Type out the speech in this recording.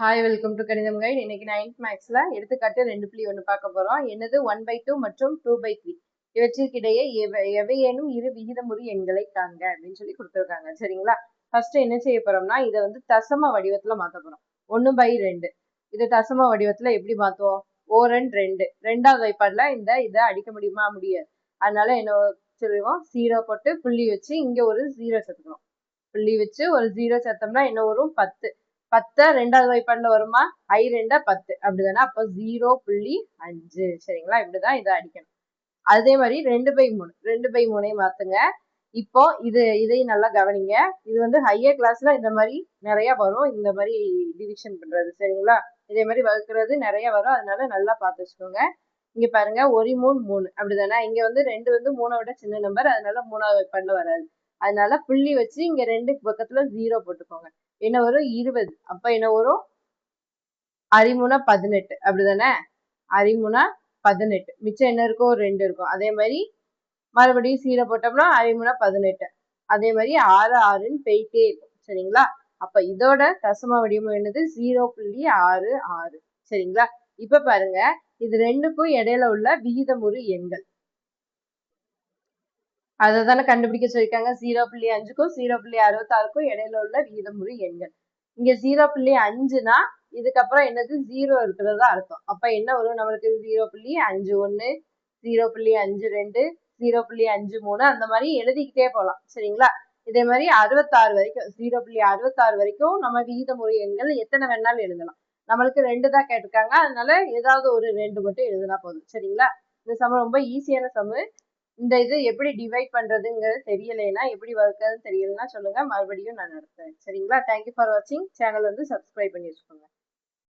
Hi welcome to கணிதம் guide. இன்னைக்கு 9th மேக்ஸ்ல எடுத்துக்காட்டு 2.1 பார்க்க போறோம். என்னது 1/2 மற்றும் 2/3 இவற்றிற்கிடையே எவையேனும் இரு விகிதமுறு எண்களை காண்க அப்படின்னு சொல்லி கொடுத்துருக்காங்க. சரிங்களா? ஃபர்ஸ்ட் என்ன செய்ய போறோம்னா இதை வந்து தசம வடிவத்துல மாத்த போறோம். 1/2 இதை தசம வடிவத்துல எப்படி மாத்துவோம்? ஓரன் 2 ரெண்டாவது வாய்ப்பாடுல இதை அடிக்க முடியுமா? முடியாது. அதனால என்ன சொல்லுவோம்? 0 போட்டு புள்ளி வச்சு இங்க ஒரு 0 சேர்த்துக்கணும். புள்ளி வச்சு ஒரு 0 சேர்த்தோம்னா என்ன வரும்? 10. 10 ரெண்டாவது வாய்ப்பாடுல வருமா? I 2 10 அப்படிதானே? அப்போ 0.5. சரிங்களா? இப்படிதான் இதை அடிக்கணும். அதே மாதிரி 2/3 2/3 மாத்துங்க. இப்போ இதையும் நல்லா கவனிங்க. இது வந்து ஹையர் கிளாஸ்ல இந்த மாதிரி நிறைய வரும். இந்த மாதிரி டிவிஷன் பண்றது. சரிங்களா? இதே மாதிரி வகுக்கிறது நிறைய வரும். அதனால நல்லா பார்த்து வச்சுக்கோங்க. இங்க பாருங்க 1 3 3 அப்படிதானே? இங்க வந்து 2 வந்து 3 விட சின்ன நம்பர், அதனால 3வது வாய்ப்பாடுல வராது. அதனால புள்ளி வச்சு இங்க 2 பக்கத்துல 0 போட்டுக்கோங்க. என்ன வரும்? 20. அப்ப என்ன வரும்? 13 18 அப்படிதானே? 13 18. மிச்சம் என்ன இருக்கும்? 2 இருக்கும். அதே மாதிரி மறுபடியும் 0 போட்டோம்னா 13 18. அதே மாதிரி 6 6ன்னு போயிட்டே இருக்கும். சரிங்களா? அப்ப இதோட தசம வடிவம் என்னது? 0.66. சரிங்களா? இப்ப பாருங்க, இது ரெண்டுக்கும் இடையில உள்ள விகிதமுறு எண்கள் அதை தானே கண்டுபிடிக்க சொல்லியிருக்காங்க. 0.5க்கும் 0.66க்கும் இடையில உள்ள விகிதமுறு எண்கள். இங்க 0.5னா இதுக்கப்புறம் என்னது? 0 இருக்கிறதா அர்த்தம். அப்ப என்ன வரும் நம்மளுக்கு? 0.51 0.52 0.53 அந்த மாதிரி எழுதிக்கிட்டே போகலாம். சரிங்களா? இதே மாதிரி 66 வரைக்கும் 0.66 வரைக்கும் நம்ம விகிதமுறு எண்கள் எத்தனை வேணாலும் எழுதலாம். நம்மளுக்கு 2 தான் கேட்டிருக்காங்க. அதனால ஏதாவது ஒரு 2 மட்டும் எழுதினா போதும். சரிங்களா? இந்த சமம் ரொம்ப ஈஸியான சமம். இந்த இது எப்படி டிவைட் பண்றதுங்கிறது தெரியலைன்னா, எப்படி வகுக்கிறதுன்னு தெரியலைன்னா சொல்லுங்க, மறுபடியும் நான் நடத்துறேன். சரிங்களா? தேங்க்யூ ஃபார் வாட்சிங். சேனல் வந்து சப்ஸ்கிரைப் பண்ணி வச்சுக்கோங்க.